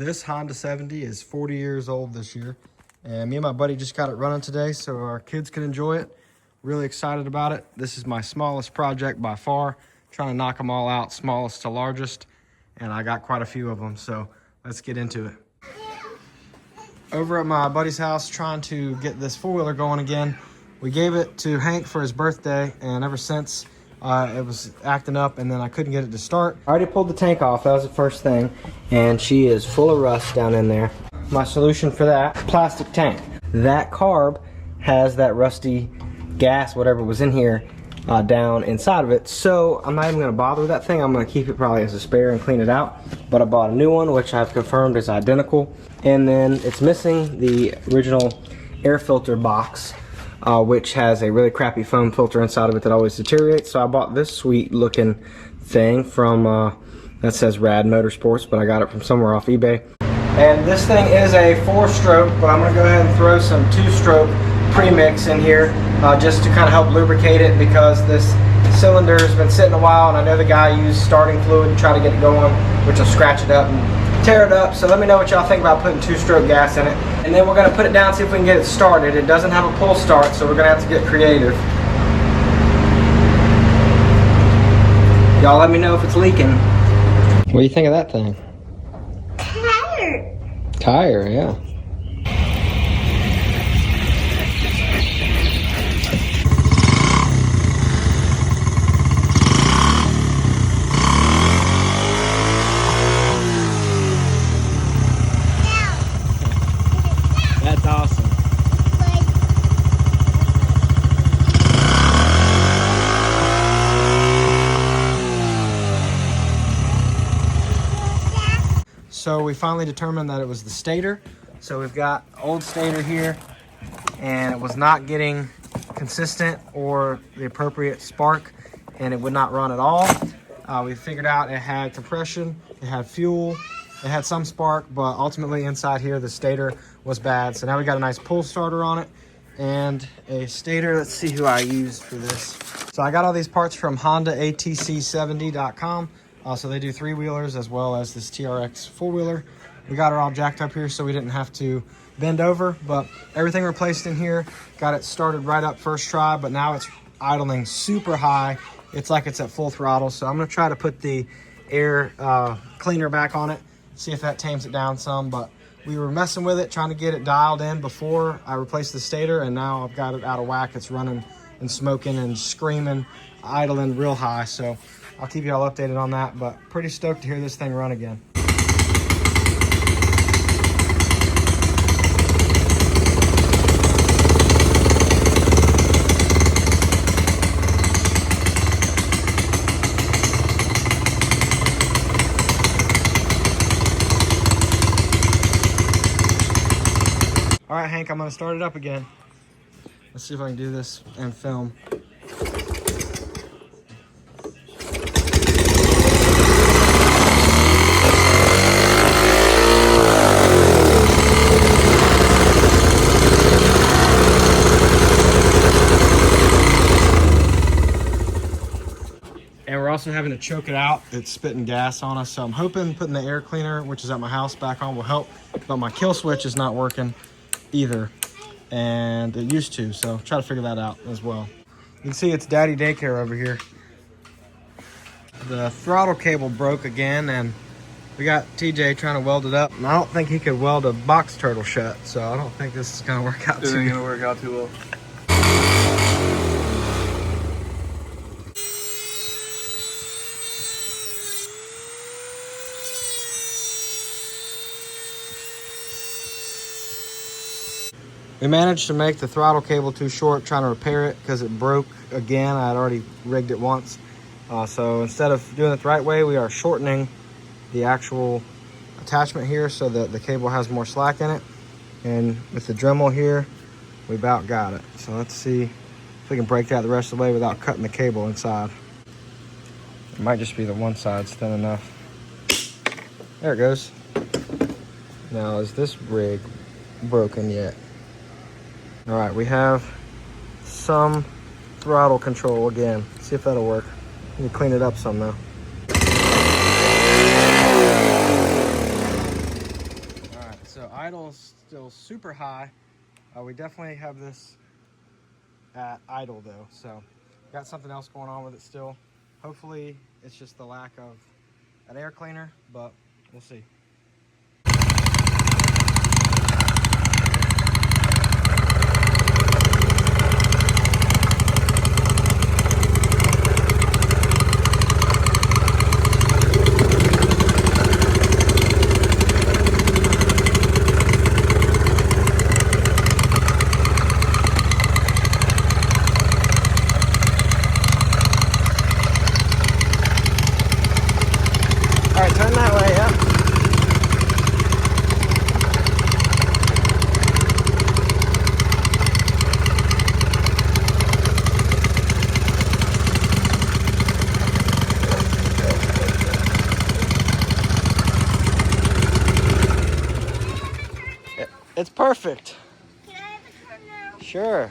This Honda 70 is 40 years old this year, and me and my buddy just got it running today so our kids can enjoy it. Really excited about it. This is my smallest project by far, trying to knock them all out, smallest to largest, and I got quite a few of them, so let's get into it. Over at my buddy's house, trying to get this four-wheeler going again. We gave it to Hank for his birthday, and ever since it was acting up, and then I couldn't get it to start. I already pulled the tank off, that was the first thing, and she is full of rust down in there. My solution for that, plastic tank. That carb has that rusty gas, whatever was in here, down inside of it, so I'm not even going to bother with that thing. I'm going to keep it probably as a spare and clean it out, but I bought a new one, which I've confirmed is identical, and then it's missing the original air filter box, which has a really crappy foam filter inside of it that always deteriorates. So I bought this sweet looking thing from that says Rad Motorsports, but I got it from somewhere off eBay. And this thing is a 4-stroke, but I'm going to go ahead and throw some 2-stroke premix in here just to kind of help lubricate it, because this cylinder has been sitting a while, and I know the guy used starting fluid to try to get it going, which will scratch it up and tear it up. So let me know what y'all think about putting 2-stroke gas in it. And then we're going to put it down, see if we can get it started. It doesn't have a pull start, so we're going to have to get creative. Y'all let me know if it's leaking. What do you think of that thing? Tire, yeah. That's awesome. So we finally determined that it was the stator. So we've got old stator here, and it was not getting consistent or the appropriate spark, and it would not run at all. We figured out it had compression, it had fuel, it had some spark, but ultimately inside here the stator was bad. So now we got a nice pull starter on it and a stator. Let's see who I used for this. So I got all these parts from HondaATC70.com. So they do 3-wheelers as well as this TRX 4-wheeler. We got it all jacked up here so we didn't have to bend over, but everything replaced in here. Got it started right up first try, but now it's idling super high. It's like it's at full throttle. So I'm gonna try to put the air cleaner back on it, see if that tames it down some. But we were messing with it, trying to get it dialed in before I replaced the stator, and now I've got it out of whack. It's running and smoking and screaming, idling real high. So I'll keep you all updated on that, but pretty stoked to hear this thing run again. All right, Hank, I'm gonna start it up again. Let's see if I can do this and film. And we're also having to choke it out. It's spitting gas on us. So I'm hoping putting the air cleaner, which is at my house, back on will help. But my kill switch is not working either. And it used to, so try to figure that out as well. You can see it's daddy daycare over here. The throttle cable broke again, and we got TJ trying to weld it up. And I don't think he could weld a box turtle shut, so I don't think this is gonna work out too well. It's gonna work out too well. We managed to make the throttle cable too short trying to repair it because it broke again. I had already rigged it once. So instead of doing it the right way, we are shortening the actual attachment here so that the cable has more slack in it. And with the Dremel here, we about got it. So let's see if we can break that the rest of the way without cutting the cable inside. It might just be the one side's thin enough. There it goes. Now, is this rig broken yet? All right, we have some throttle control again. See if that'll work. Let me clean it up some though. idle is still super high. We definitely have this at idle though, so got something else going on with it still. Hopefully it's just the lack of an air cleaner, but we'll see. All right, turn that way, yeah. It's perfect. Can I have a turn now? Sure.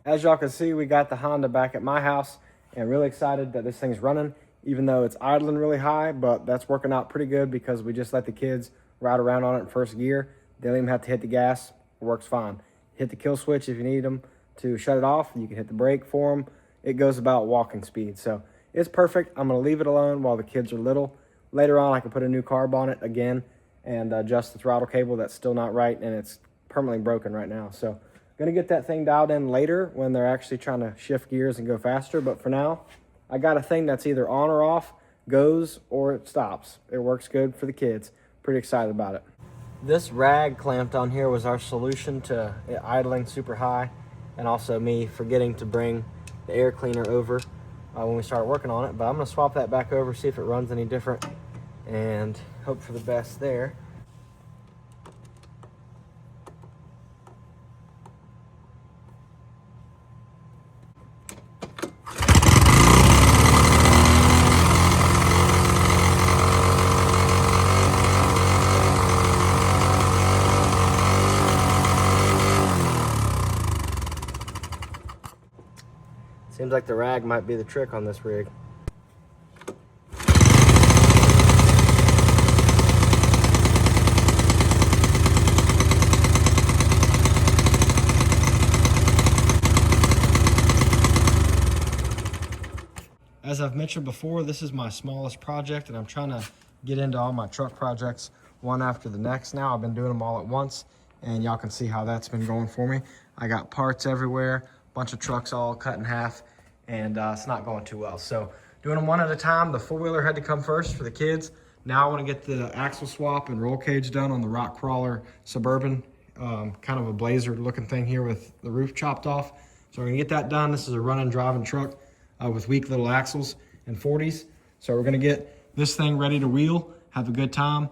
As y'all can see, we got the Honda back at my house and really excited that this thing's running, even though it's idling really high, but that's working out pretty good because we just let the kids ride around on it in first gear. They don't even have to hit the gas. It works fine. Hit the kill switch if you need them to shut it off. You can hit the brake for them. It goes about walking speed. So it's perfect. I'm going to leave it alone while the kids are little. Later on, I can put a new carb on it again and adjust the throttle cable. That's still not right, and it's permanently broken right now. So gonna get that thing dialed in later when they're actually trying to shift gears and go faster. But for now, I got a thing that's either on or off, goes or it stops. It works good for the kids. Pretty excited about it. This rag clamped on here was our solution to it idling super high, and also me forgetting to bring the air cleaner over when we started working on it. But I'm gonna swap that back over, see if it runs any different, and hope for the best there. Seems like the rag might be the trick on this rig. As I've mentioned before, this is my smallest project, and I'm trying to get into all my truck projects one after the next now. I've been doing them all at once, and y'all can see how that's been going for me. I got parts everywhere, bunch of trucks all cut in half, and it's not going too well. So doing them one at a time. The four-wheeler had to come first for the kids. Now I want to get the axle swap and roll cage done on the Rock Crawler Suburban, kind of a blazer looking thing here with the roof chopped off. So we're gonna get that done. This is a running, driving truck with weak little axles and 40s. So we're gonna get this thing ready to wheel, have a good time,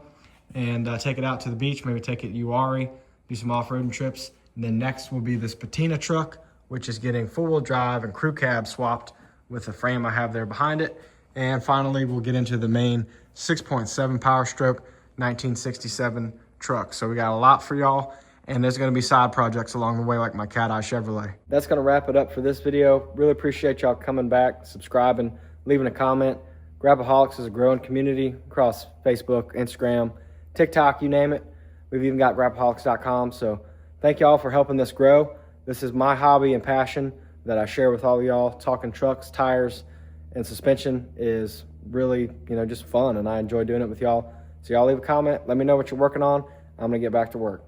and take it out to the beach, maybe take it Uwharrie, do some off-roading trips. And then next will be this patina truck, which is getting four-wheel drive and crew cab swapped with the frame I have there behind it. And finally, we'll get into the main 6.7 Power Stroke 1967 truck. So we got a lot for y'all, and there's gonna be side projects along the way like my Cat Eye Chevrolet. That's gonna wrap it up for this video. Really appreciate y'all coming back, subscribing, leaving a comment. Grappaholics is a growing community across Facebook, Instagram, TikTok, you name it. We've even got grappaholics.com. So thank y'all for helping this grow. This is my hobby and passion that I share with all of y'all. Talking trucks, tires, and suspension is really, just fun, and I enjoy doing it with y'all. So y'all leave a comment. Let me know what you're working on. I'm gonna get back to work.